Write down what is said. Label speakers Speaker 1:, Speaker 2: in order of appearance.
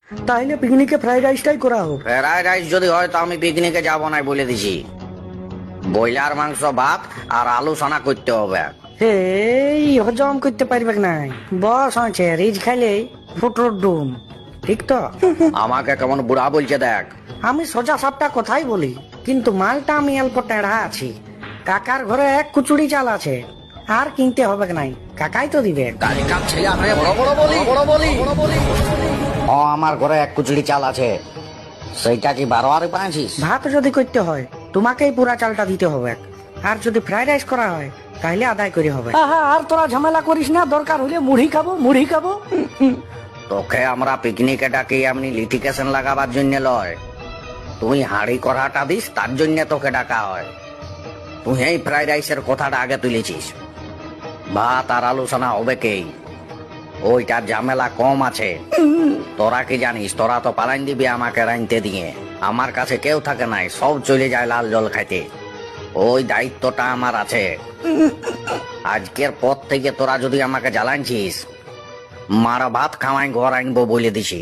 Speaker 1: তাহলে পিকনিকে ফ্রাইড রাইসটাই করা হোক।
Speaker 2: ফ্রাইড রাইস যদি হয় তো আমি পিকনিকে যাব না বলে দিছি। ব্রয়লার মাংস, ভাত আর আলু সানা করতে হবে।
Speaker 1: এই হজম করতে পারবে নাই, বস আছে রিচ খাইলে ফুটোর ডুম, ঠিক তো?
Speaker 2: আমাকে কেমন বুড়া বলছে দেখ।
Speaker 1: আমি সোজা সাপটা কথাই বলি, কিন্তু মালটা আমি অল্প টেढ़া আছি। কাকার ঘরে এক কুচুড়ি চাল আছে, আর কিনতে হবে নাই, কাকাই তো দিবে।
Speaker 2: কালিকার ছেলে আপনি বড় বড় বলি বড় বলি। ও আমার ঘরে এক কুচুরি চাল আছে, সেইটা কি বারোয়ারে পাইছিস?
Speaker 1: ভাত যদি করতে হয় তোমাকেই পুরা চালটা দিতে হবে, আর যদি ফ্রাইড রাইস করা হয় তাহলে আদায় করে হবে। আর তোরা ঝামেলা করিস না, দরকার হলে মুড়ি খাবো মুড়ি খাবো।
Speaker 2: তোকে আমরা পিকনিকে ডাকি এমনি লিটিকেশন লাগাবার জন্য লয়, তুই হাঁড়ি কড়াটা দিস তার জন্য তোকে ডাকা হয়। তুই এই ফ্রাইড রাইসের কথাটা আগে তুলেছিস। ভাত আর আলু সানা হবে কেই, ওইটার ঝামেলা কম আছে। তোরা কি জানিস, তোরা তো পালাইন দিবি আমাকে রাইনতে দিয়ে। আমার কাছে কেউ থাকে নাই, সব চলে যায় লাল জল খাইতে। ওই দায়িত্বটা আমার আছে। আজকের পর থেকে তোরা যদি আমাকে জ্বালাইছিস, মারা ভাত খাওয়াই ঘর আনবো বলে দিছি।